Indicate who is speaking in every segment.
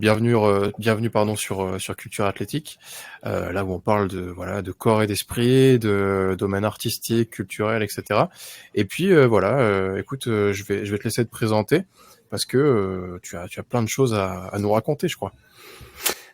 Speaker 1: bienvenue pardon sur Culture Athlétique, là où on parle de corps et d'esprit, de domaine artistique, culturel, etc. Et puis écoute, je vais te laisser te présenter parce que tu as plein de choses à nous raconter, je crois.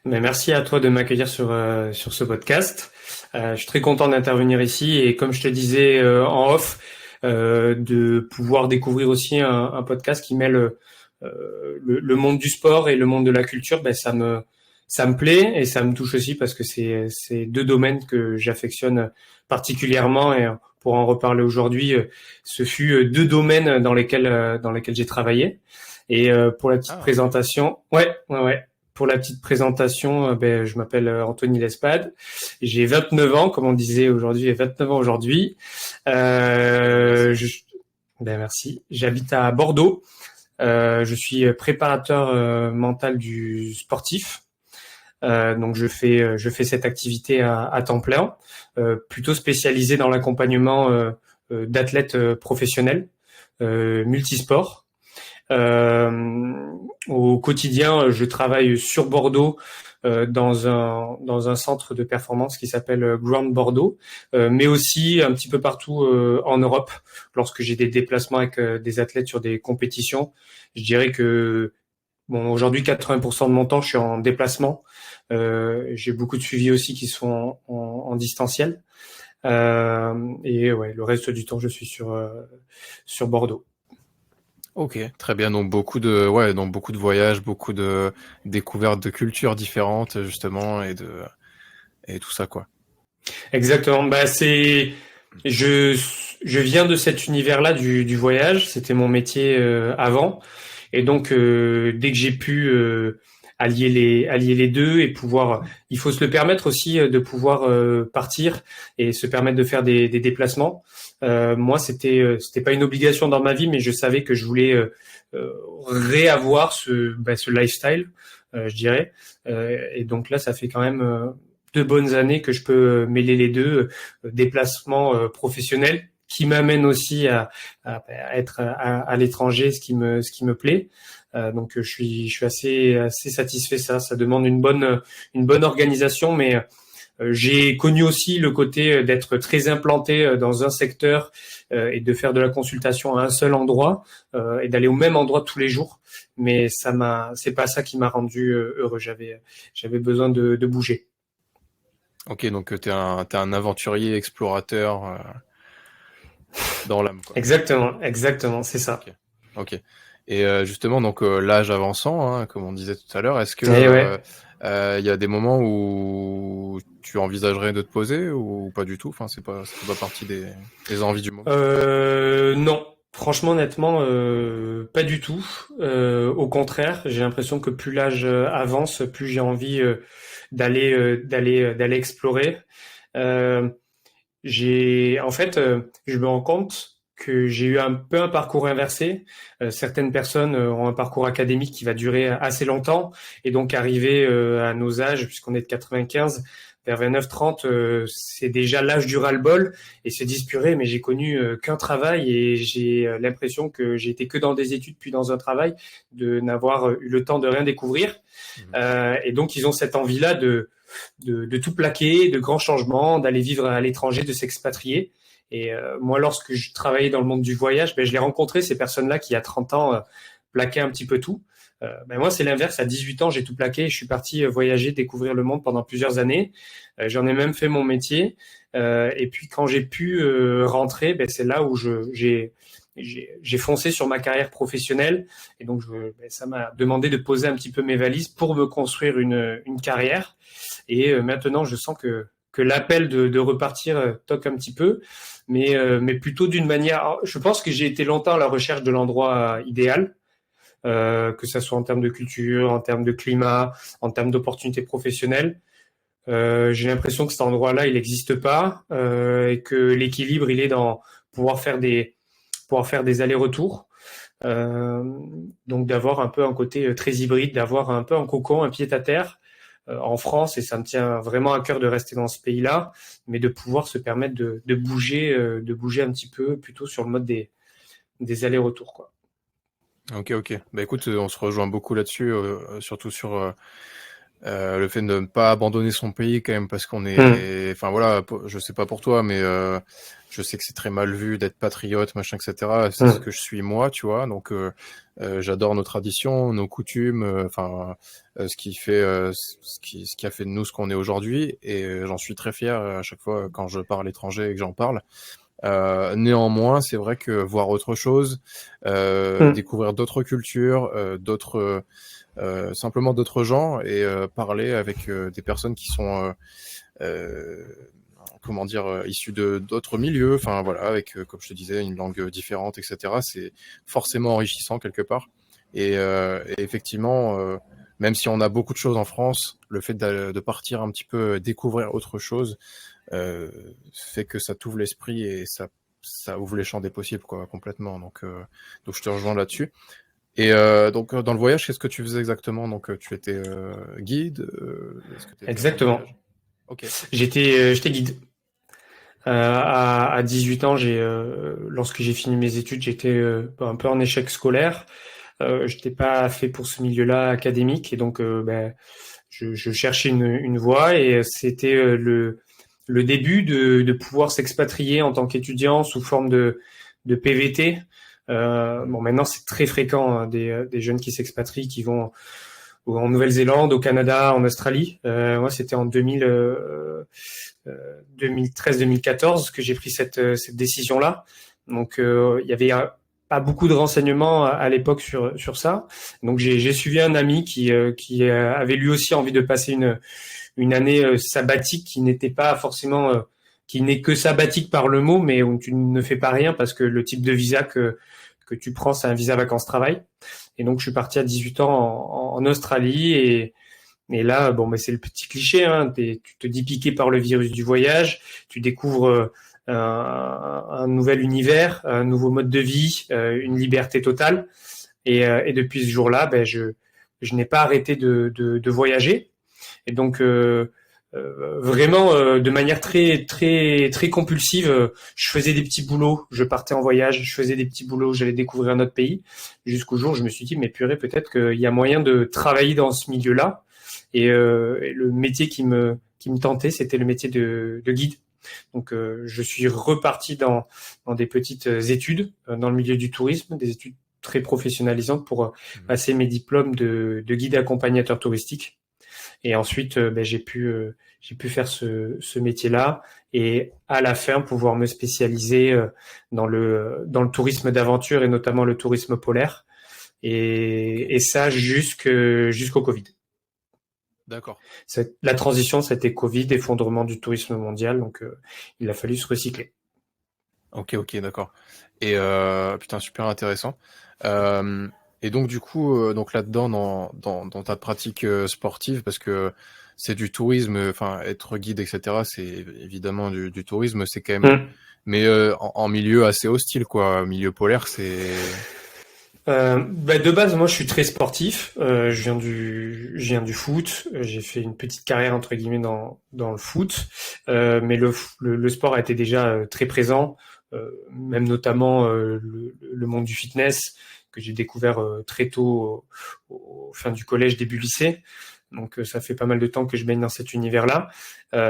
Speaker 2: Mais merci à toi de m'accueillir sur ce podcast. Je suis très content d'intervenir ici et comme je te disais en off, de pouvoir découvrir aussi un podcast qui mêle le monde du sport et le monde de la culture. Ben ça me plaît et ça me touche aussi parce que c'est deux domaines que j'affectionne particulièrement et pour en reparler aujourd'hui, ce fut deux domaines dans lesquels j'ai travaillé. Et pour la petite
Speaker 1: Ah, ok.
Speaker 2: présentation, ouais. Pour la petite présentation, je m'appelle Anthony Lespade. J'ai 29 ans, comme on disait aujourd'hui, j'ai 29 ans aujourd'hui. Euh,
Speaker 1: Anniversaire.
Speaker 2: je, merci. J'habite à Bordeaux. Je suis préparateur mental du sportif. Donc je fais cette activité à temps plein, plutôt spécialisé dans l'accompagnement d'athlètes professionnels, multisports. Au quotidien, je travaille sur Bordeaux dans un centre de performance qui s'appelle Ground Bordeaux, mais aussi un petit peu partout en Europe. Lorsque j'ai des déplacements avec des athlètes sur des compétitions, je dirais que bon, aujourd'hui 80% de mon temps, je suis en déplacement. J'ai beaucoup de suivis aussi qui sont en distanciel. Et ouais, le reste du temps, je suis sur Bordeaux.
Speaker 1: Ok, très bien. Donc beaucoup de voyages, beaucoup de découvertes de cultures différentes justement et tout ça quoi.
Speaker 2: Exactement. Je je viens de cet univers-là du voyage. C'était mon métier avant, et donc dès que j'ai pu allier les deux et pouvoir, il faut se le permettre aussi de pouvoir partir et se permettre de faire des déplacements. Moi, c'était pas une obligation dans ma vie, mais je savais que je voulais réavoir ce lifestyle, je dirais. Et donc là, ça fait quand même 2 bonnes années que je peux mêler les deux, déplacements professionnels qui m'amènent aussi à être à l'étranger, ce qui me plaît. Donc je suis assez satisfait. Ça demande une bonne organisation, mais j'ai connu aussi le côté d'être très implanté dans un secteur et de faire de la consultation à un seul endroit et d'aller au même endroit tous les jours. Mais c'est pas ça qui m'a rendu heureux. J'avais besoin de bouger.
Speaker 1: Ok, donc t'es un aventurier explorateur dans l'âme quoi.
Speaker 2: Exactement, c'est ça.
Speaker 1: Ok, ok. Et justement donc l'âge avançant, hein, comme on disait tout à l'heure, est-ce que
Speaker 2: Et ouais.
Speaker 1: il y a des moments où tu envisagerais de te poser ou pas du tout? Enfin, ça fait pas partie des envies du moment.
Speaker 2: Non, franchement, honnêtement, pas du tout. Au contraire, j'ai l'impression que plus l'âge avance, plus j'ai envie d'aller explorer. Euh, en fait, je me rends compte que j'ai eu un peu un parcours inversé. Certaines personnes ont un parcours académique qui va durer assez longtemps et donc arriver à nos âges, puisqu'on est de 95, vers 29-30, c'est déjà l'âge du ras-le-bol et se disent purée, mais j'ai connu qu'un travail et j'ai l'impression que j'ai été que dans des études puis dans un travail, de n'avoir eu le temps de rien découvrir.
Speaker 1: Mhm.
Speaker 2: Et donc ils ont cette envie-là de tout plaquer, de grands changements, d'aller vivre à l'étranger, de s'expatrier. Et moi, lorsque je travaillais dans le monde du voyage, je l'ai rencontré, ces personnes-là qui, à 30 ans, plaquaient un petit peu tout. Moi, c'est l'inverse. À 18 ans, j'ai tout plaqué et je suis parti voyager, découvrir le monde pendant plusieurs années. J'en ai même fait mon métier. Et puis, quand j'ai pu rentrer, c'est là où j'ai foncé sur ma carrière professionnelle. Et donc, ça m'a demandé de poser un petit peu mes valises pour me construire une carrière. Et maintenant, je sens que l'appel de repartir toque un petit peu, mais plutôt d'une manière. Alors, je pense que j'ai été longtemps à la recherche de l'endroit idéal, que ça soit en termes de culture, en termes de climat, en termes d'opportunités professionnelles. J'ai l'impression que cet endroit-là, il n'existe pas et que l'équilibre, il est dans pouvoir faire des pouvoir faire des allers-retours. Euh, donc d'avoir un peu un côté très hybride, d'avoir un peu un cocon, un pied à terre en France, et ça me tient vraiment à cœur de rester dans ce pays-là, mais de pouvoir se permettre de bouger un petit peu plutôt sur le mode des allers-retours, quoi.
Speaker 1: Ok, ok. Bah écoute, on se rejoint beaucoup là-dessus, surtout sur le fait de ne pas abandonner son pays quand même, parce qu'on
Speaker 2: Hmm.
Speaker 1: est, enfin voilà, je sais pas pour toi, mais je sais que c'est très mal vu d'être patriote, machin, etc. C'est ce
Speaker 2: Hmm.
Speaker 1: que je suis moi, tu vois. Donc j'adore nos traditions, nos coutumes, enfin ce qui fait, ce qui a fait de nous ce qu'on est aujourd'hui, et j'en suis très fier à chaque fois quand je pars à l'étranger et que j'en parle. Néanmoins, c'est vrai que voir autre chose,
Speaker 2: Hmm.
Speaker 1: découvrir d'autres cultures, d'autres simplement d'autres gens et parler avec des personnes qui sont euh, comment dire issues de d'autres milieux, enfin voilà, avec comme je te disais une langue différente, etc. C'est forcément enrichissant quelque part. Et effectivement, même si on a beaucoup de choses en France, le fait de partir un petit peu découvrir autre chose euh, fait que ça t'ouvre l'esprit et ça ouvre les champs des possibles quoi complètement. Donc je te rejoins là-dessus. Et donc dans le voyage, qu'est-ce que tu faisais exactement? Donc tu étais guide, est-ce que tu étais en
Speaker 2: Exactement.
Speaker 1: voyage? Ok.
Speaker 2: J'étais guide. À 18 ans, lorsque j'ai fini mes études, j'étais un peu en échec scolaire. J'étais pas fait pour ce milieu-là académique et donc je cherchais une voie et c'était le début de pouvoir s'expatrier en tant qu'étudiant sous forme de PVT.
Speaker 1: Mhm.
Speaker 2: Bon, maintenant c'est très fréquent hein, des jeunes qui s'expatrient, qui vont en Nouvelle-Zélande, au Canada, en Australie. Moi, c'était en 2013-2014 que j'ai pris cette décision-là. Donc, il y avait pas beaucoup de renseignements à l'époque sur ça. Donc, j'ai suivi un ami qui avait lui aussi envie de passer une année sabbatique qui n'était pas forcément qui n'est que sabbatique par le mot, mais où tu ne fais pas rien parce que le type de visa que tu prends, c'est un visa vacances-travail. Et donc, je suis parti à 18 ans en Australie et là, bon, c'est le petit cliché. Hein, tu te dis piqué par le virus du voyage, tu découvres un nouvel univers, un nouveau mode de vie, une liberté totale. Et depuis ce jour-là, je n'ai pas arrêté de voyager. Et donc, vraiment, de manière très, très, très compulsive, je faisais des petits boulots, je partais en voyage, je faisais des petits boulots, j'allais découvrir un autre pays, jusqu'au jour où je me suis dit, mais purée, peut-être qu'il y a moyen de travailler dans ce milieu-là. Et le métier qui me tentait, c'était le métier de guide. Donc, je suis reparti dans des petites études dans le milieu du tourisme, des études très professionnalisantes pour
Speaker 1: Mhm.
Speaker 2: passer mes diplômes de guide accompagnateur touristique. Et ensuite, j'ai pu faire ce métier-là et à la fin pouvoir me spécialiser dans le tourisme d'aventure et notamment le tourisme polaire. Et ça jusqu'au Covid.
Speaker 1: D'accord.
Speaker 2: La transition, c'était Covid, effondrement du tourisme mondial, donc il a fallu se recycler.
Speaker 1: Ok, ok, d'accord. Et putain, super intéressant. Euh, et donc du coup, donc là-dedans, dans ta pratique sportive, parce que c'est du tourisme, enfin être guide, etc. C'est évidemment du tourisme, c'est quand même,
Speaker 2: Hum.
Speaker 1: mais en milieu assez hostile, quoi. Milieu polaire, c'est.
Speaker 2: De base, moi, je suis très sportif. Je viens du foot. J'ai fait une petite carrière entre guillemets dans le foot, mais le sport a été déjà très présent, même notamment le monde du fitness que j'ai découvert très tôt, au fin du collège, début lycée. Donc, ça fait pas mal de temps que je baigne dans cet univers-là.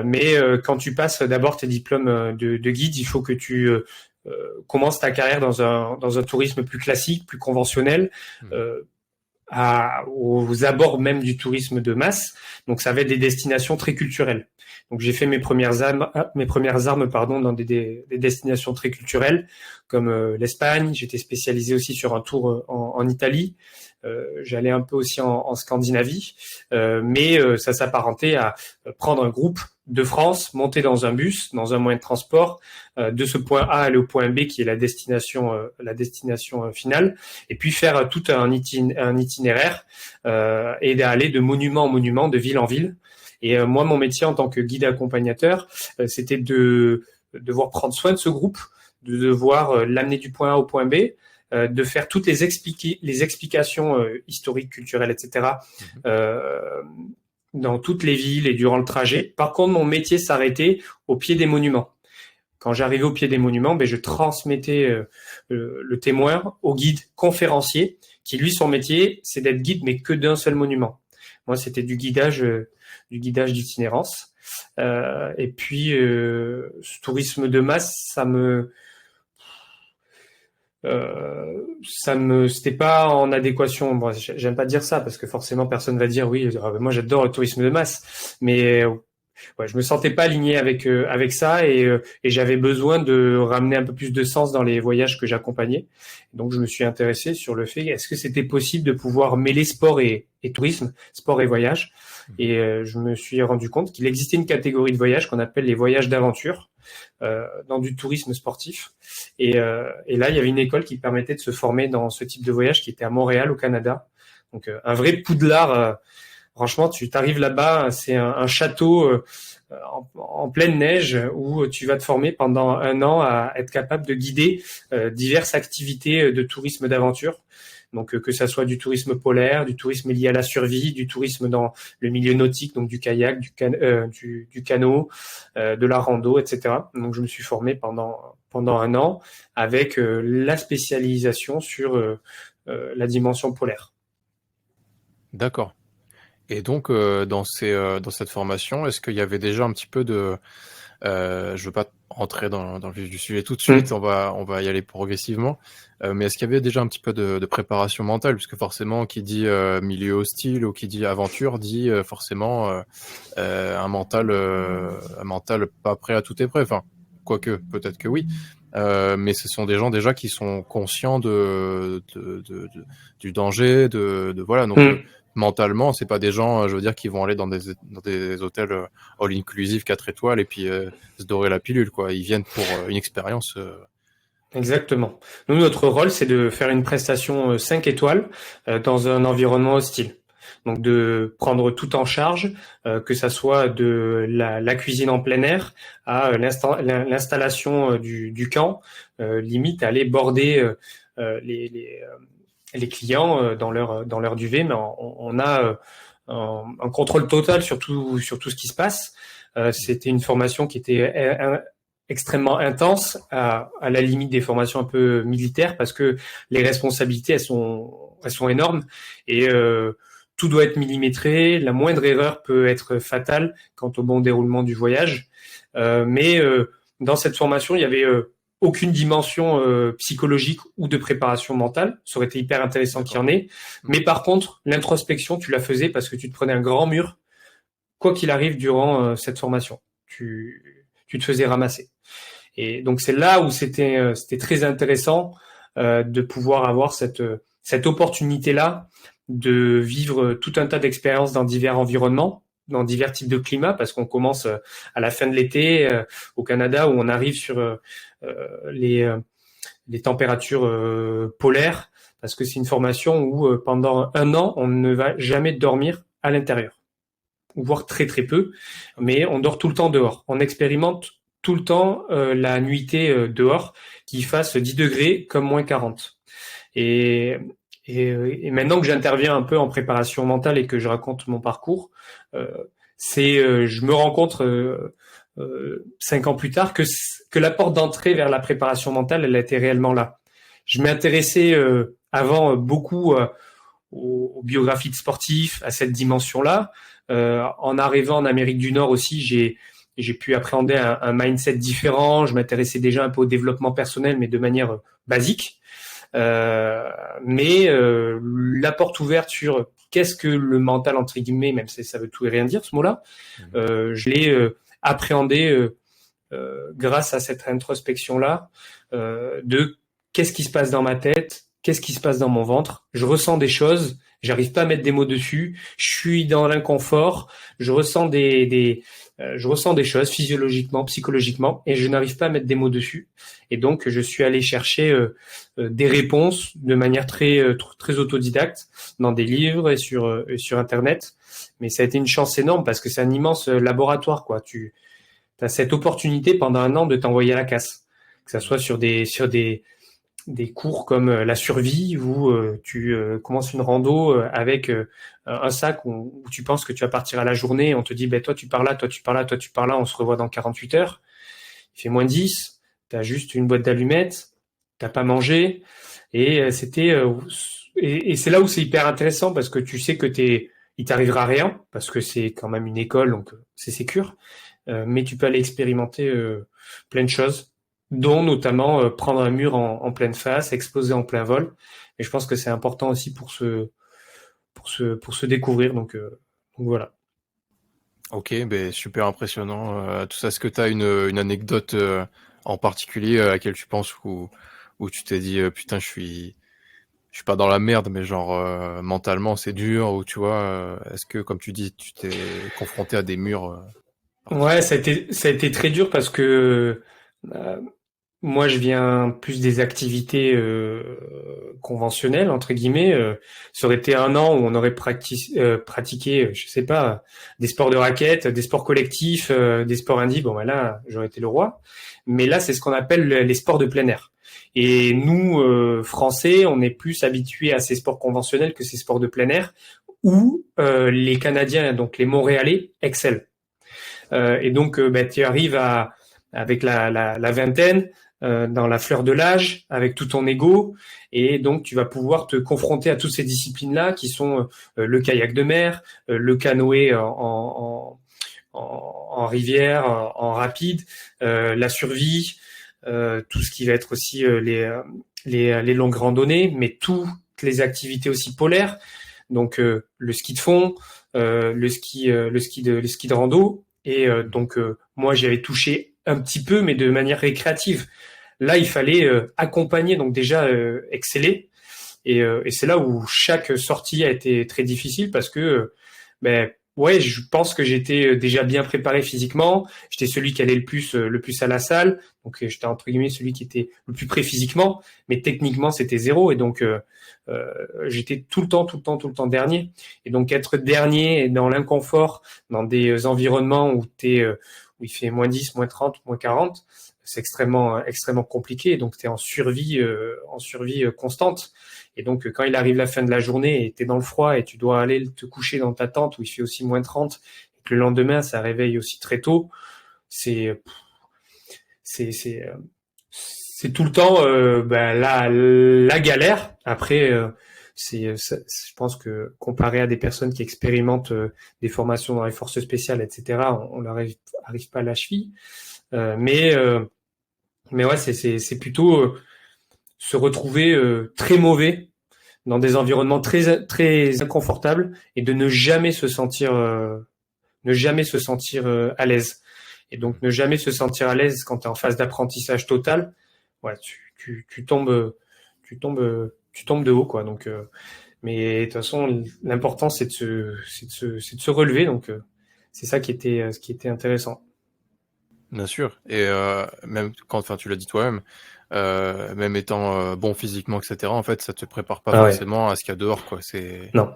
Speaker 2: Mais quand tu passes d'abord tes diplômes de guide, il faut que tu commences ta carrière dans un tourisme plus classique, plus conventionnel,
Speaker 1: Mhm.
Speaker 2: euh, aux abords même du tourisme de masse. Donc ça va être des destinations très culturelles. Donc j'ai fait mes premières armes pardon, dans des destinations très culturelles, comme l'Espagne. J'étais spécialisé aussi sur un tour en Italie. J'allais un peu aussi en Scandinavie, mais ça s'apparentait à prendre un groupe de France, monter dans un bus, dans un moyen de transport, de ce point A aller au point B qui est la destination finale, et puis faire tout un itinéraire et d'aller de monument en monument, de ville en ville. Et moi, mon métier en tant que guide accompagnateur, c'était de devoir prendre soin de ce groupe, de devoir l'amener du point A au point B, de faire toutes les explications historiques, culturelles, etc.
Speaker 1: Mhm.
Speaker 2: Euh, dans toutes les villes et durant le trajet. Par contre, mon métier s'arrêtait au pied des monuments. Quand j'arrivais au pied des monuments, je transmettais le témoin au guide conférencier qui lui, son métier, c'est d'être guide, mais que d'un seul monument. Moi, c'était du guidage d'itinérance. Et puis, ce tourisme de masse, c'était pas en adéquation. Bon, j'aime pas dire ça parce que forcément personne va dire oui. Moi, j'adore le tourisme de masse, mais ouais, je me sentais pas aligné avec ça et j'avais besoin de ramener un peu plus de sens dans les voyages que j'accompagnais. Donc, je me suis intéressé sur le fait est-ce que c'était possible de pouvoir mêler sport et tourisme, sport et voyage. Et je me suis rendu compte qu'il existait une catégorie de voyages qu'on appelle les voyages d'aventure dans du tourisme sportif. Et là, il y avait une école qui permettait de se former dans ce type de voyage qui était à Montréal, au Canada. Donc, un vrai Poudlard. Franchement, tu t'arrives là-bas, c'est un château en pleine neige où tu vas te former pendant 1 an à être capable de guider diverses activités de tourisme d'aventure. Donc que ça soit du tourisme polaire, du tourisme lié à la survie, du tourisme dans le milieu nautique, donc du kayak, du canot, de la rando, etc. Donc je me suis formé pendant 1 an avec la spécialisation sur la dimension polaire.
Speaker 1: D'accord. Et donc, dans cette formation, est-ce qu'il y avait déjà un petit peu de... je veux pas rentrer dans le vif du sujet tout de suite, on va y aller progressivement. Mais est-ce qu'il y avait déjà un petit peu de préparation mentale? Puisque forcément, qui dit milieu hostile ou qui dit aventure, dit forcément un mental pas prêt à toute épreuve. Enfin, quoique, peut-être que oui. Mais ce sont des gens déjà qui sont conscients du danger, voilà. Donc, mentalement, c'est pas des gens, je veux dire, qui vont aller dans des hôtels all inclusive 4 étoiles et puis se dorer la pilule, quoi. Ils viennent pour une expérience.
Speaker 2: Exactement. Nous, notre rôle, c'est de faire une prestation 5 étoiles dans un environnement hostile. Donc, de prendre tout en charge, que ça soit de la cuisine en plein air à l'installation du camp, limite à aller border les clients dans leur duvet, mais on a un contrôle total sur tout ce qui se passe. C'était une formation qui était extrêmement intense, à la limite des formations un peu militaires, parce que les responsabilités elles sont énormes et tout doit être millimétré. La moindre erreur peut être fatale quant au bon déroulement du voyage. Mais dans cette formation, il y avait aucune dimension psychologique ou de préparation mentale. Ça aurait été hyper intéressant qu'il y en ait. Mais par contre, l'introspection, tu la faisais parce que tu te prenais un grand mur, quoi qu'il arrive durant cette formation. Tu te faisais ramasser. Et donc, c'est là où c'était très intéressant de pouvoir avoir cette opportunité-là de vivre tout un tas d'expériences dans divers environnements, dans divers types de climats, parce qu'on commence à la fin de l'été au Canada, où on arrive sur les températures polaires, parce que c'est une formation où pendant 1 an, on ne va jamais dormir à l'intérieur, ou voire très très peu, mais on dort tout le temps dehors. On expérimente tout le temps la nuitée dehors, qu'il fasse 10 degrés comme moins 40. Et maintenant que j'interviens un peu en préparation mentale et que je raconte mon parcours, je me rends compte 5 ans plus tard que la porte d'entrée vers la préparation mentale, elle était réellement là. Je m'intéressais avant beaucoup aux biographies de sportifs, à cette dimension-là. En arrivant en Amérique du Nord aussi, j'ai pu appréhender un mindset différent. Je m'intéressais déjà un peu au développement personnel, mais de manière basique. Mais la porte ouverte sur qu'est-ce que le mental entre guillemets, même si ça veut tout et rien dire ce mot-là, je l'ai appréhendé grâce à cette introspection-là de qu'est-ce qui se passe dans ma tête, qu'est-ce qui se passe dans mon ventre. Je ressens des choses, j'arrive pas à mettre des mots dessus, je suis dans l'inconfort, je ressens des choses physiologiquement, psychologiquement, et je n'arrive pas à mettre des mots dessus. Et donc, je suis allé chercher des réponses de manière très autodidacte dans des livres et sur Internet. Mais ça a été une chance énorme parce que c'est un immense laboratoire, quoi. Tu as cette opportunité pendant 1 an de t'envoyer à la casse, que ça soit sur des cours comme la survie où tu commences une rando avec un sac où tu penses que tu vas partir à la journée. On te dit, toi tu pars là, toi tu pars là, toi tu pars là, on se revoit dans 48 heures. Il fait -10, tu as juste une boîte d'allumettes, t'as pas mangé. Et c'était et c'est là où c'est hyper intéressant parce que tu sais que il t'arrivera rien parce que c'est quand même une école, donc c'est sécure. Mais tu peux aller expérimenter plein de choses, dont notamment prendre un mur en pleine face, exploser en plein vol. Et je pense que c'est important aussi pour se découvrir. Donc voilà.
Speaker 1: Ok, ben super impressionnant. Tout ça, est-ce que tu as une anecdote en particulier à laquelle tu penses où tu t'es dit putain, je suis pas dans la merde, mais genre mentalement c'est dur, ou tu vois, est-ce que comme tu dis, tu t'es confronté à des murs
Speaker 2: Ouais,
Speaker 1: particuliers?
Speaker 2: ça a été très dur parce que euh, moi, je viens plus des activités conventionnelles, entre guillemets. Ça aurait été un an où on aurait pratiqué, je sais pas, des sports de raquettes, des sports collectifs, des sports indis. Bon, ben là, j'aurais été le roi. Mais là, c'est ce qu'on appelle les sports de plein air. Et nous, Français, on est plus habitués à ces sports conventionnels que ces sports de plein air, où les Canadiens, donc les Montréalais, excellent. Et donc, ben, tu arrives avec la vingtaine, dans la fleur de l'âge, avec tout ton ego, et donc tu vas pouvoir te confronter à toutes ces disciplines-là qui sont le kayak de mer, le canoë en rivière, en rapide, la survie, tout ce qui va être aussi les longues randonnées, mais toutes les activités aussi polaires, donc le ski de fond, le ski de rando, et donc moi j'avais touché un petit peu, mais de manière récréative. Là, il fallait accompagner, donc déjà exceller. Et c'est là où chaque sortie a été très difficile parce que, ben, ouais, je pense que j'étais déjà bien préparé physiquement. J'étais celui qui allait le plus à la salle. Donc, j'étais entre guillemets celui qui était le plus prêt physiquement. Mais techniquement, c'était zéro. Et donc, j'étais tout le temps dernier. Et donc, être dernier dans l'inconfort, dans des environnements où il fait -10, -30, -40, c'est extrêmement compliqué. Donc, tu es en survie constante. Et donc, quand il arrive la fin de la journée et tu es dans le froid et tu dois aller te coucher dans ta tente où il fait aussi -30, et que le lendemain, ça réveille aussi très tôt, c'est c'est c'est euh, c'est tout le temps ben, la galère. Après, je pense que comparé à des personnes qui expérimentent des formations dans les forces spéciales, etc., on leur arrive pas à la cheville. Mais ouais, c'est plutôt se retrouver très mauvais dans des environnements très inconfortables et de ne jamais se sentir à l'aise. Et donc ne jamais se sentir à l'aise quand tu es en phase d'apprentissage total. Ouais, tu tombes de haut, quoi. Donc mais de toute façon l'important c'est de se relever, donc c'est ça ce qui était intéressant.
Speaker 1: Bien sûr. Et même quand, enfin, tu l'as dit toi-même, même étant bon physiquement, etc., en fait, ça te prépare pas
Speaker 2: Ah ouais.
Speaker 1: forcément à ce qu'il y a dehors, quoi.
Speaker 2: Non.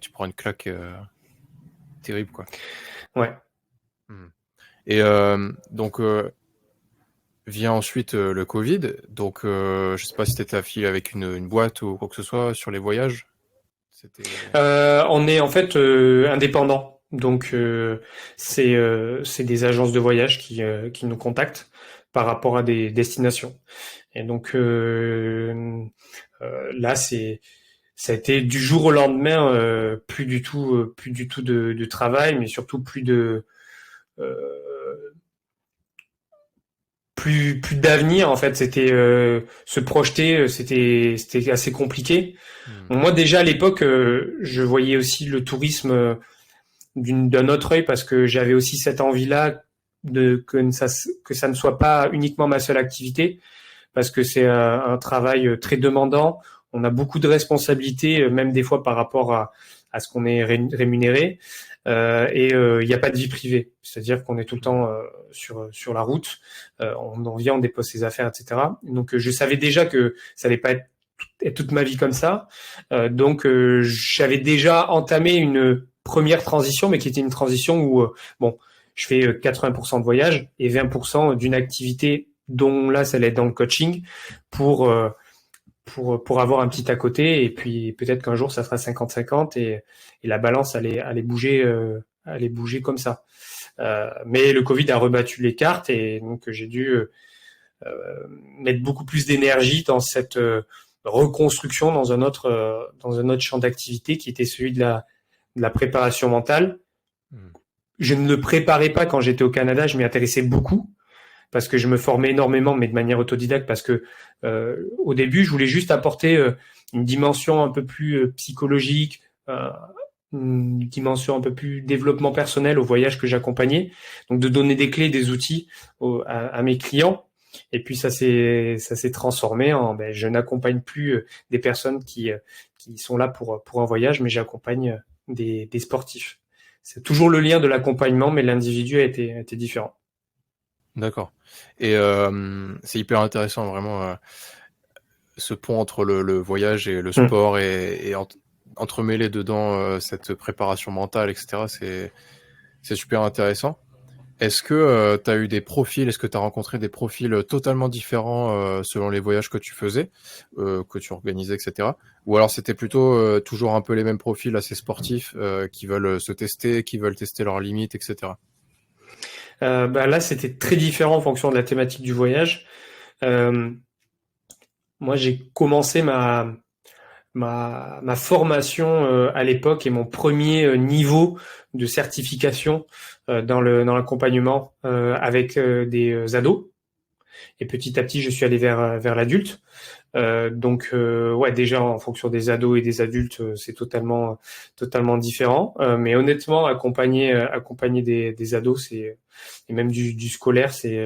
Speaker 1: Tu prends une claque terrible, quoi.
Speaker 2: Ouais.
Speaker 1: Hmm. Et donc, vient ensuite le Covid. Donc, je sais pas si t'étais affilié avec une boîte ou quoi que ce soit sur les voyages. C'était.
Speaker 2: On est en fait indépendant. Donc c'est des agences de voyage qui nous contactent par rapport à des destinations. Et donc là ça a été du jour au lendemain plus du tout de travail, mais surtout euh, plus d'avenir. En fait, c'était se projeter, c'était assez compliqué.
Speaker 1: Hmm.
Speaker 2: Bon, moi déjà à l'époque, je voyais aussi le tourisme d'un autre œil parce que j'avais aussi cette envie-là que ça ne soit pas uniquement ma seule activité, parce que c'est un travail très demandant. On a beaucoup de responsabilités, même des fois par rapport à ce qu'on est rémunéré. Et il n'y a pas de vie privée, c'est-à-dire qu'on est tout le temps sur la route, on en vient, on dépose ses affaires, etc. Donc je savais déjà que ça allait pas être toute ma vie comme ça. Donc j'avais déjà entamé une première transition, mais qui était une transition où bon, je fais 80% de voyage et 20% d'une activité dont là, ça allait être dans le coaching pour euh, pour avoir un petit à côté, et puis peut-être qu'un jour ça sera 50-50, et la balance allait bouger comme ça. Mais le Covid a rebattu les cartes, et donc j'ai dû mettre beaucoup plus d'énergie reconstruction dans un autre champ d'activité qui était celui de la préparation mentale. Je ne le préparais pas quand j'étais au Canada, je m'y intéressais beaucoup parce que je me formais énormément, mais de manière autodidacte, parce que au début, je voulais juste apporter une dimension un peu plus psychologique, une dimension un peu plus développement personnel au voyage que j'accompagnais, donc de donner des clés, des outils à mes clients. Et puis ça s'est transformé en je n'accompagne plus des personnes qui sont là pour un voyage, mais j'accompagne des sportifs. C'est toujours le lien de l'accompagnement, mais l'individu a été différent.
Speaker 1: D'accord. Et c'est hyper intéressant vraiment ce pont entre le voyage et le sport et entremêler dedans cette préparation mentale, etc. C'est super intéressant. Est-ce que tu as eu des profils, est-ce que tu as rencontré des profils totalement différents selon les voyages que tu faisais, que tu organisais, etc. Ou alors c'était plutôt toujours un peu les mêmes profils assez sportifs qui veulent se tester, qui veulent tester leurs limites, etc.
Speaker 2: Là, c'était très différent en fonction de la thématique du voyage. Moi, j'ai commencé ma formation à l'époque et mon premier niveau de certification dans l'accompagnement avec des ados. Et petit à petit, je suis allé vers l'adulte. Déjà en fonction des ados et des adultes, c'est totalement différent. Mais honnêtement, accompagner des ados, et même du scolaire, c'est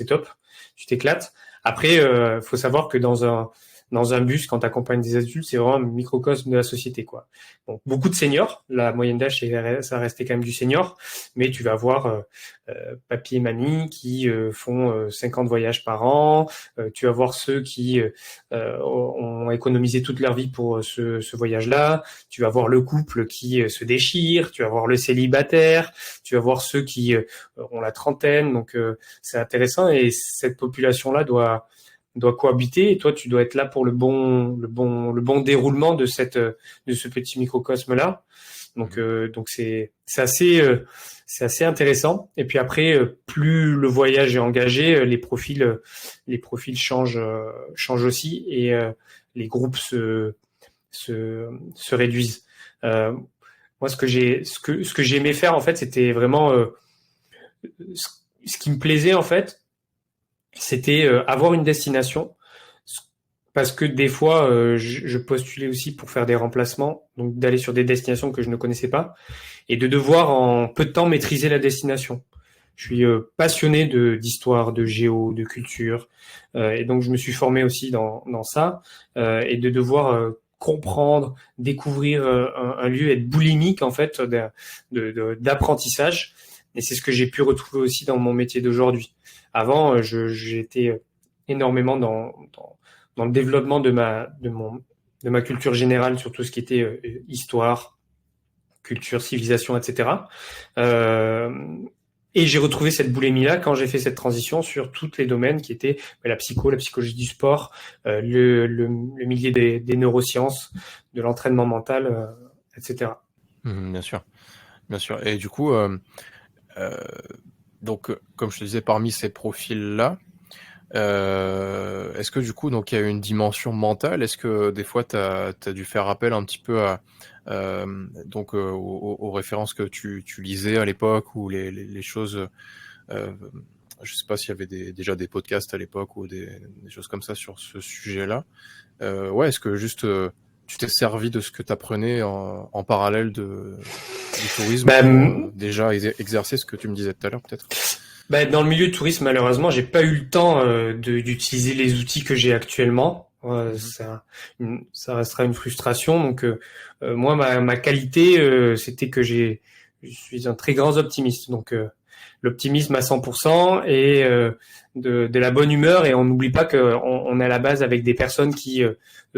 Speaker 2: top. Tu t'éclates. Après, faut savoir que dans un bus, quand tu accompagnes des adultes, c'est vraiment un microcosme de la société, quoi. Donc, beaucoup de seniors. La moyenne d'âge, ça restait quand même du senior. Mais tu vas avoir papy et mamie qui font 50 voyages par an. Tu vas voir ceux qui ont économisé toute leur vie pour ce voyage-là. Tu vas voir le couple qui se déchire. Tu vas voir le célibataire. Tu vas voir ceux qui ont la trentaine. Donc, c'est intéressant. Et cette population-là doit cohabiter, et toi tu dois être là pour le bon déroulement de ce petit microcosme là. Donc c'est assez intéressant. Et puis après, plus le voyage est engagé, les profils changent aussi, et les groupes se réduisent. Moi, ce que j'aimais faire en fait, c'était vraiment ce qui me plaisait en fait, c'était avoir une destination, parce que des fois je postulais aussi pour faire des remplacements, donc d'aller sur des destinations que je ne connaissais pas et de devoir en peu de temps maîtriser la destination. Je suis passionné d'histoire, de géo, de culture, et donc je me suis formé aussi dans ça, et de devoir comprendre, découvrir un lieu, être boulimique en fait d'apprentissage. Et c'est ce que j'ai pu retrouver aussi dans mon métier d'aujourd'hui. Avant, j'étais énormément dans le développement de ma culture générale sur tout ce qui était histoire, culture, civilisation, etc. Et j'ai retrouvé cette boulimie-là quand j'ai fait cette transition sur tous les domaines qui étaient la psychologie du sport, le milieu des neurosciences, de l'entraînement mental, etc.
Speaker 1: Bien sûr, bien sûr. Et du coup, donc, comme je te disais, parmi ces profils-là, est-ce que du coup, donc il y a une dimension mentale? Est-ce que des fois, tu as dû faire appel un petit peu à aux références que tu lisais à l'époque, ou les choses, je sais pas s'il y avait déjà des podcasts à l'époque ou des choses comme ça sur ce sujet-là. Est-ce que juste tu t'es servi de ce que tu apprenais en parallèle du tourisme pour déjà exercer ce que tu me disais tout à l'heure, peut-être?
Speaker 2: Dans le milieu de tourisme, malheureusement, j'ai pas eu le temps d'utiliser les outils que j'ai actuellement. Ça restera une frustration. Donc, moi, ma qualité, c'était que je suis un très grand optimiste. Donc, l'optimisme à 100% et de la bonne humeur. Et on n'oublie pas qu'on est à la base avec des personnes qui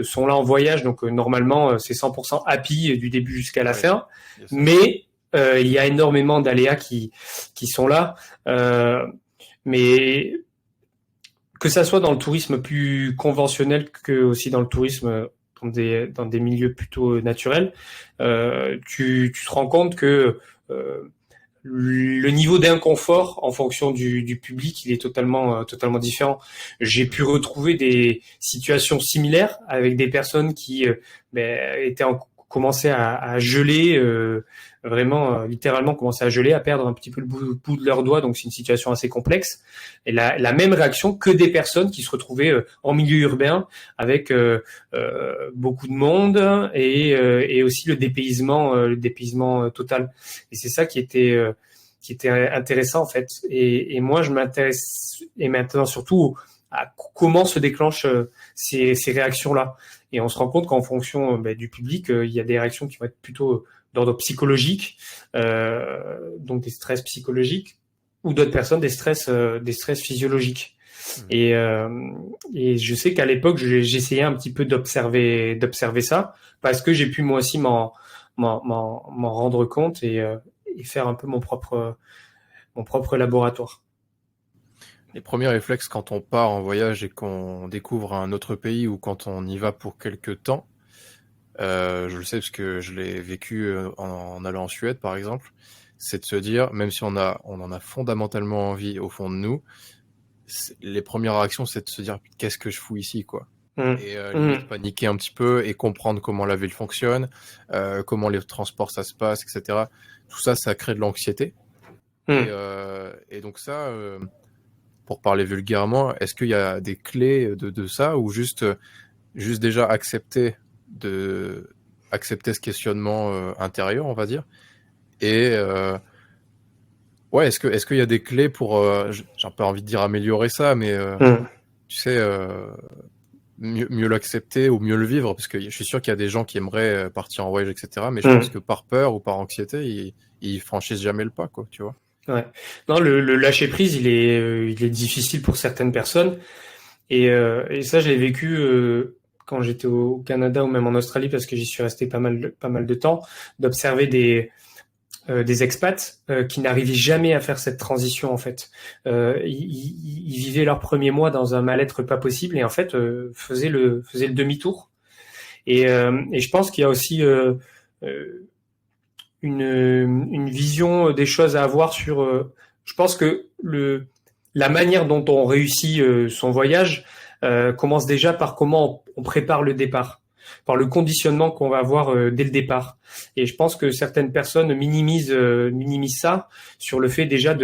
Speaker 2: sont là en voyage. Donc, normalement, c'est 100% happy du début jusqu'à la fin. Mais il y a énormément d'aléas qui sont là. Mais que ça soit dans le tourisme plus conventionnel que aussi dans le tourisme dans des milieux plutôt naturels, tu te rends compte que le niveau d'inconfort en fonction du public, il est totalement différent. J'ai pu retrouver des situations similaires avec des personnes qui commençaient à geler, vraiment littéralement commençaient à geler, à perdre un petit peu le bout de leurs doigts. Donc c'est une situation assez complexe. Et la même réaction que des personnes qui se retrouvaient en milieu urbain avec beaucoup de monde et aussi le dépaysement total. Et c'est ça qui était intéressant en fait. Et moi, je m'intéresse et maintenant surtout à comment se déclenchent ces réactions-là. Et on se rend compte qu'en fonction du public, il y a des réactions qui vont être plutôt d'ordre psychologique, donc des stress psychologiques, ou d'autres personnes des stress physiologiques. Et je sais qu'à l'époque, j'essayais un petit peu d'observer ça, parce que j'ai pu moi aussi m'en rendre compte et faire un peu mon propre laboratoire.
Speaker 1: Les premiers réflexes quand on part en voyage et qu'on découvre un autre pays ou quand on y va pour quelques temps, je le sais parce que je l'ai vécu en allant en Suède par exemple, c'est de se dire, même si on en a fondamentalement envie au fond de nous, les premières réactions c'est de se dire qu'est-ce que je fous ici quoi. Et limite paniquer un petit peu et comprendre comment la ville fonctionne, comment les transports ça se passe, etc. Tout ça, ça crée de l'anxiété. Et donc ça, pour parler vulgairement, est-ce qu'il y a des clés de ça ou juste déjà accepter ce questionnement intérieur, on va dire. Et ouais, est-ce qu'il y a des clés pour, j'ai un peu envie de dire améliorer ça, mais tu sais, mieux l'accepter ou mieux le vivre, parce que je suis sûr qu'il y a des gens qui aimeraient partir en voyage, etc. Mais je pense que par peur ou par anxiété, ils franchissent jamais le pas, quoi, tu vois.
Speaker 2: Ouais. Non, le lâcher prise, il est difficile pour certaines personnes. Et ça, je l'ai vécu quand j'étais au Canada ou même en Australie, parce que j'y suis resté pas mal de temps, d'observer des expats qui n'arrivaient jamais à faire cette transition en fait. Ils vivaient leurs premiers mois dans un mal-être pas possible et en fait faisaient le demi-tour. Et je pense qu'il y a aussi une vision des choses à avoir sur. Je pense que la manière dont on réussit son voyage commence déjà par comment on prépare le départ, par le conditionnement qu'on va avoir dès le départ. Et je pense que certaines personnes minimisent ça sur le fait déjà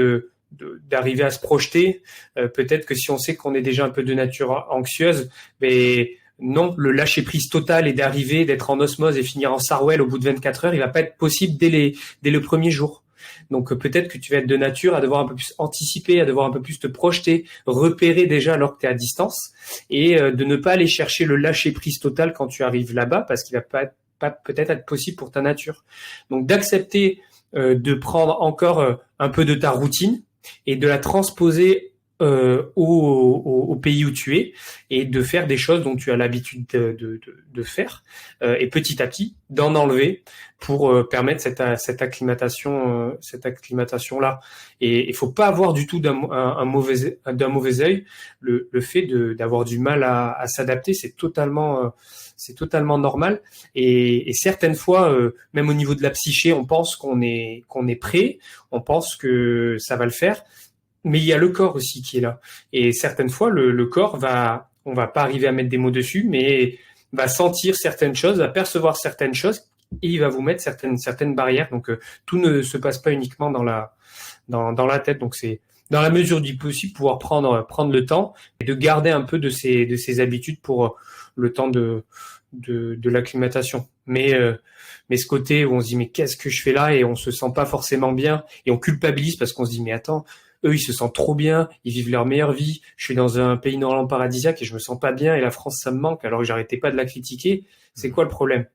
Speaker 2: d'arriver à se projeter. Peut-être que si on sait qu'on est déjà un peu de nature anxieuse, mais non, le lâcher prise total et d'arriver, d'être en osmose et finir en Sarwell au bout de 24 heures, il va pas être possible dès le premier jour. Donc peut-être que tu vas être de nature à devoir un peu plus anticiper, à devoir un peu plus te projeter, repérer déjà alors que tu es à distance et de ne pas aller chercher le lâcher prise total quand tu arrives là-bas parce qu'il va pas peut-être être possible pour ta nature. Donc d'accepter de prendre encore un peu de ta routine et de la transposer au pays où tu es et de faire des choses dont tu as l'habitude de faire et petit à petit d'en enlever pour permettre cette acclimatation là. Et il faut pas avoir du tout d'un mauvais œil le fait d'avoir du mal à s'adapter. C'est totalement normal et certaines fois même au niveau de la psyché on pense qu'on est prêt, on pense que ça va le faire. Mais il y a le corps aussi qui est là. Et certaines fois, le corps on va pas arriver à mettre des mots dessus, mais va sentir certaines choses, va percevoir certaines choses, et il va vous mettre certaines barrières. Donc, tout ne se passe pas uniquement dans la tête. Donc, c'est dans la mesure du possible pouvoir prendre le temps et de garder un peu de ces habitudes pour le temps de l'acclimatation. Mais ce côté où on se dit mais qu'est-ce que je fais là et on se sent pas forcément bien et on culpabilise parce qu'on se dit mais attends, eux, ils se sentent trop bien, ils vivent leur meilleure vie. Je suis dans un pays normalement paradisiaque et je me sens pas bien et la France, ça me manque alors que j'arrêtais pas de la critiquer. C'est quoi le problème?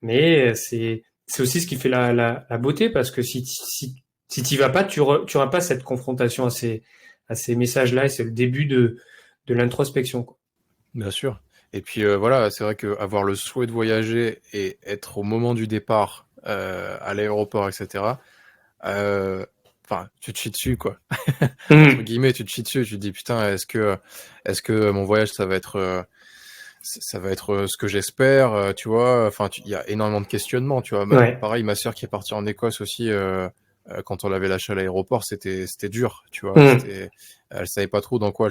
Speaker 2: Mais c'est aussi ce qui fait la beauté parce que si t'y vas pas, tu auras pas cette confrontation à ces messages-là et c'est le début de l'introspection, quoi.
Speaker 1: Bien sûr. Et puis voilà, c'est vrai qu'avoir le souhait de voyager et être au moment du départ à l'aéroport, etc. Enfin, tu te chies dessus, quoi. Entre guillemets, tu te chies dessus. Tu te dis, putain, est-ce que mon voyage, ça va être ce que j'espère, tu vois. Enfin, il y a énormément de questionnements, tu vois.
Speaker 2: Ouais.
Speaker 1: Pareil, ma sœur qui est partie en Écosse aussi, quand on l'avait lâchée à l'aéroport, c'était dur, tu vois.
Speaker 2: Mm.
Speaker 1: Elle savait pas trop dans quoi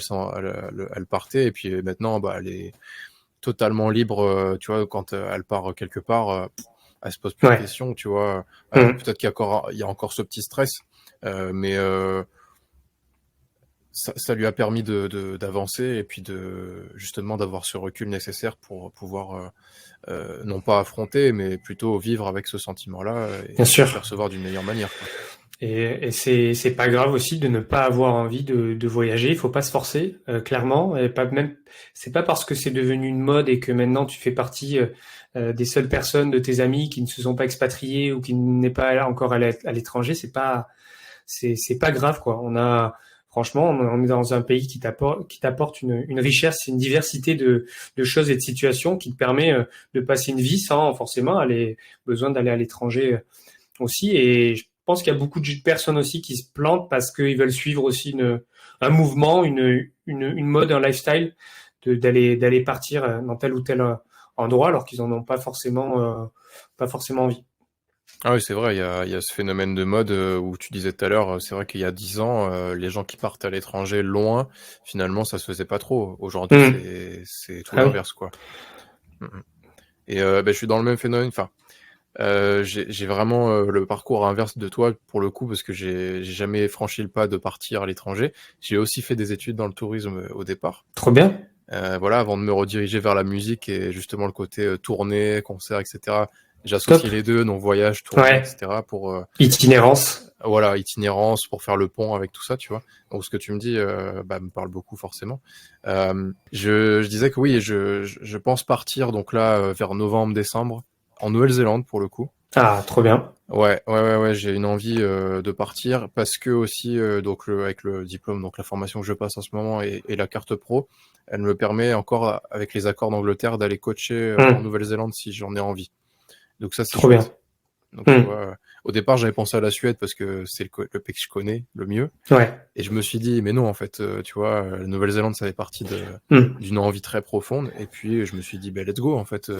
Speaker 1: elle partait, et puis maintenant, bah, elle est totalement libre, tu vois, quand elle part quelque part, elle se pose plus de
Speaker 2: Ouais.
Speaker 1: questions, tu vois. Alors
Speaker 2: Mm.
Speaker 1: peut-être il y a encore ce petit stress, mais ça lui a permis d'avancer, et puis justement d'avoir ce recul nécessaire pour pouvoir non pas affronter, mais plutôt vivre avec ce sentiment-là,
Speaker 2: Bien
Speaker 1: et le
Speaker 2: sûr.
Speaker 1: percevoir d'une meilleure manière, quoi.
Speaker 2: Et c'est pas grave aussi de ne pas avoir envie de voyager. Il faut pas se forcer, clairement. Et pas même, c'est pas parce que c'est devenu une mode et que maintenant tu fais partie des seules personnes de tes amis qui ne se sont pas expatriés ou qui n'est pas là encore à l'étranger. C'est pas grave, quoi. Franchement, on est dans un pays qui t'apporte une richesse, une diversité de choses et de situations qui te permet de passer une vie sans forcément besoin d'aller à l'étranger aussi. Et je pense qu'il y a beaucoup de personnes aussi qui se plantent parce qu'ils veulent suivre aussi un mouvement, une mode, un lifestyle, d'aller partir dans tel ou tel endroit alors qu'ils en ont pas forcément envie.
Speaker 1: Ah oui, c'est vrai, il y a ce phénomène de mode, où tu disais tout à l'heure, c'est vrai qu'il y a 10 ans, les gens qui partent à l'étranger loin, finalement, ça se faisait pas trop. Aujourd'hui,
Speaker 2: Mmh.
Speaker 1: c'est tout
Speaker 2: Ah oui.
Speaker 1: l'inverse, quoi. Mm, mm. Et je suis dans le même phénomène. Enfin, j'ai vraiment le parcours inverse de toi pour le coup, parce que j'ai jamais franchi le pas de partir à l'étranger. J'ai aussi fait des études dans le tourisme, au départ.
Speaker 2: Trop bien.
Speaker 1: Voilà, avant de me rediriger vers la musique et justement le côté tournée, concert, etc.
Speaker 2: Top.
Speaker 1: J'associais les deux, donc voyage, tournée,
Speaker 2: Ouais.
Speaker 1: etc. pour
Speaker 2: Itinérance.
Speaker 1: voilà, itinérance, pour faire le pont avec tout ça, tu vois. Donc ce que tu me dis, bah, me parle beaucoup forcément. Je disais que oui, je pense partir donc là, vers novembre-décembre, en Nouvelle-Zélande pour le coup.
Speaker 2: Ah, trop bien.
Speaker 1: Ouais, j'ai une envie de partir, parce que aussi donc avec le diplôme, donc la formation que je passe en ce moment, et la carte pro, elle me permet encore, avec les accords d'Angleterre, d'aller coacher en
Speaker 2: Mmh.
Speaker 1: Nouvelle-Zélande si j'en ai envie. Donc ça, c'est
Speaker 2: Trop bien.
Speaker 1: chouette. Donc tu
Speaker 2: Mmh.
Speaker 1: vois, au départ j'avais pensé à la Suède parce que c'est le pays que je connais le mieux,
Speaker 2: Ouais.
Speaker 1: et je me suis dit mais non, en fait, tu vois, la Nouvelle-Zélande, ça fait partie
Speaker 2: Mmh.
Speaker 1: d'une envie très profonde, et puis je me suis dit ben let's go, en fait,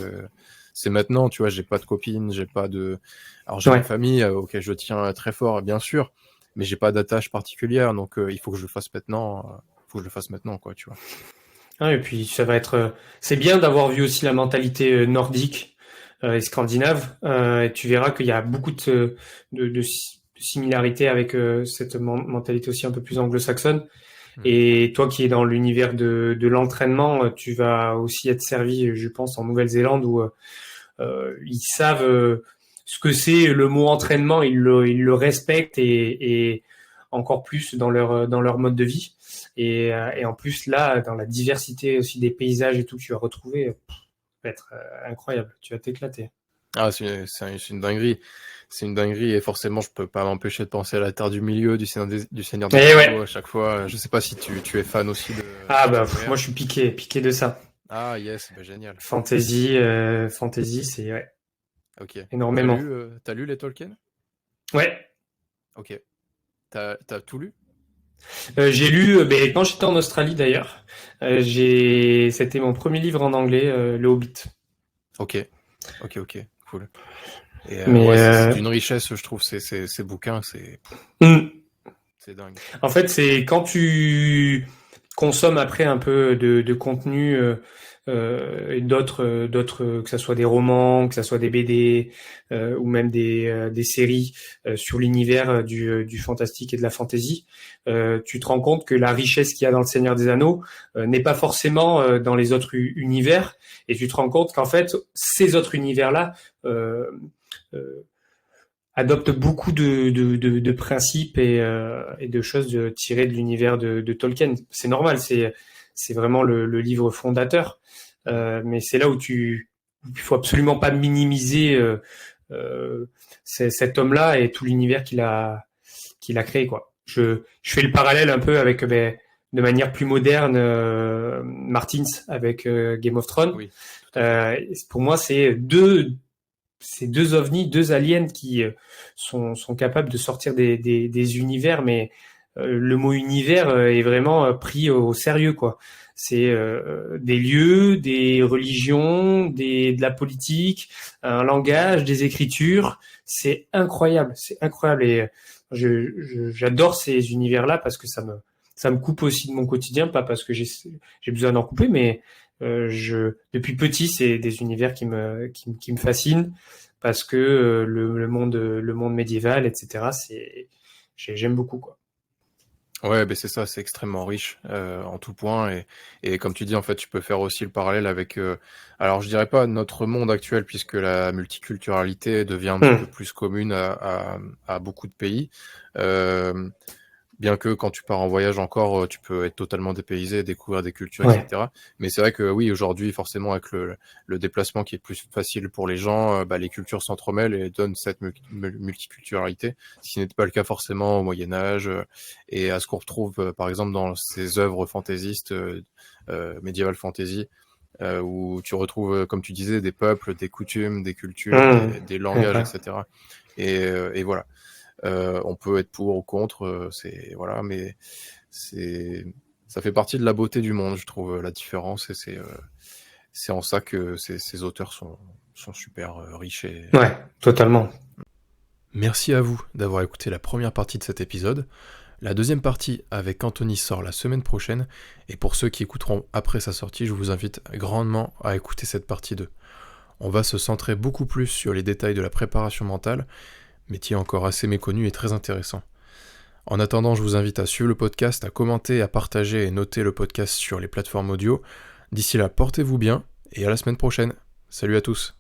Speaker 1: c'est maintenant, tu vois. J'ai pas de copine, j'ai pas de alors j'ai ma
Speaker 2: Ouais.
Speaker 1: famille auquel je tiens très fort, bien sûr, mais j'ai pas d'attache particulière, donc il faut que je le fasse maintenant, faut que je le fasse maintenant, quoi, tu vois.
Speaker 2: Ah, et puis ça va être, c'est bien d'avoir vu aussi la mentalité nordique et scandinave. Et tu verras qu'il y a beaucoup de similarités avec cette mentalité aussi un peu plus anglo-saxonne.
Speaker 1: Mm.
Speaker 2: Et toi qui es dans l'univers de l'entraînement, tu vas aussi être servi, je pense, en Nouvelle-Zélande où ils savent ce que c'est le mot entraînement, ils le respectent et encore plus dans leur mode de vie. Et en plus là, dans la diversité aussi des paysages et tout que tu vas retrouver, ça va être incroyable. Tu vas t'éclater.
Speaker 1: Ah, c'est une dinguerie. C'est une dinguerie, et forcément, je peux pas m'empêcher de penser à la Terre du Milieu, du Seigneur des
Speaker 2: Et
Speaker 1: Anneaux
Speaker 2: ouais.
Speaker 1: à chaque fois. Je sais pas si tu es fan aussi
Speaker 2: Ah
Speaker 1: de cet
Speaker 2: bah moi
Speaker 1: univers.
Speaker 2: je suis piqué de ça.
Speaker 1: Ah yes, bah, génial.
Speaker 2: Fantasy, c'est ouais,
Speaker 1: Ok.
Speaker 2: énormément.
Speaker 1: T'as lu les Tolkien?
Speaker 2: Ouais.
Speaker 1: Ok. T'as tout lu?
Speaker 2: J'ai lu ben, quand j'étais en Australie d'ailleurs. C'était mon premier livre en anglais, Le Hobbit.
Speaker 1: Ok. Ok. Cool. Et
Speaker 2: Mais
Speaker 1: ouais, c'est d'une richesse, je trouve, ces bouquins,
Speaker 2: hmm.
Speaker 1: c'est dingue.
Speaker 2: En fait, c'est quand tu consommes après un peu de contenu et d'autres, que ça soit des romans, que ça soit des BD ou même des séries sur l'univers du fantastique et de la fantasy, tu te rends compte que la richesse qu'il y a dans le Seigneur des Anneaux n'est pas forcément dans les autres univers, et tu te rends compte qu'en fait, ces autres univers-là euh, euh, adopte beaucoup de principes et de choses tirées de l'univers de Tolkien. C'est normal, c'est vraiment le livre fondateur.
Speaker 1: Mm.
Speaker 2: Mais c'est là où il faut absolument pas minimiser cet homme-là et tout l'univers qu'il a créé, quoi. Je fais le parallèle un peu avec de manière plus moderne Martins avec Game of Thrones.
Speaker 1: Oui, tout à fait.
Speaker 2: Pour moi, c'est deux ovnis, deux aliens qui sont capables de sortir des univers, mais le mot univers est vraiment pris au sérieux, quoi. C'est des lieux, des religions, de la politique, un langage, des écritures. C'est incroyable, c'est incroyable. Et J'adore ces univers-là parce que ça me coupe aussi de mon quotidien, pas parce que j'ai besoin d'en couper, mais depuis petit, c'est des univers qui me fascinent parce que le monde médiéval, etc. J'aime beaucoup, quoi.
Speaker 1: Ouais, ben c'est ça, c'est extrêmement riche en tout point et comme tu dis en fait, tu peux faire aussi le parallèle avec alors je dirais pas notre monde actuel puisque la multiculturalité devient un petit peu plus commune à beaucoup de pays. Euh, Bien que quand tu pars en voyage encore, tu peux être totalement dépaysé, découvrir des cultures,
Speaker 2: Ouais.
Speaker 1: etc. Mais c'est vrai que oui, aujourd'hui, forcément, avec le déplacement qui est plus facile pour les gens, bah, les cultures s'entremêlent et donnent cette multiculturalité, ce qui n'était pas le cas forcément au Moyen-Âge, et à ce qu'on retrouve, par exemple, dans ces œuvres fantaisistes, médiéval fantasy, où tu retrouves, comme tu disais, des peuples, des coutumes, des cultures, des langages,
Speaker 2: Ouais.
Speaker 1: etc. Et voilà. On peut être pour ou contre, c'est voilà, mais ça fait partie de la beauté du monde, je trouve, la différence, et c'est en ça que ces auteurs sont super riches.
Speaker 2: Ouais, totalement.
Speaker 1: Merci à vous d'avoir écouté la première partie de cet épisode. La deuxième partie avec Anthony sort la semaine prochaine, et pour ceux qui écouteront après sa sortie, je vous invite grandement à écouter cette partie 2. On va se centrer beaucoup plus sur les détails de la préparation mentale, métier encore assez méconnu et très intéressant. En attendant, je vous invite à suivre le podcast, à commenter, à partager et noter le podcast sur les plateformes audio. D'ici là, portez-vous bien et à la semaine prochaine. Salut à tous.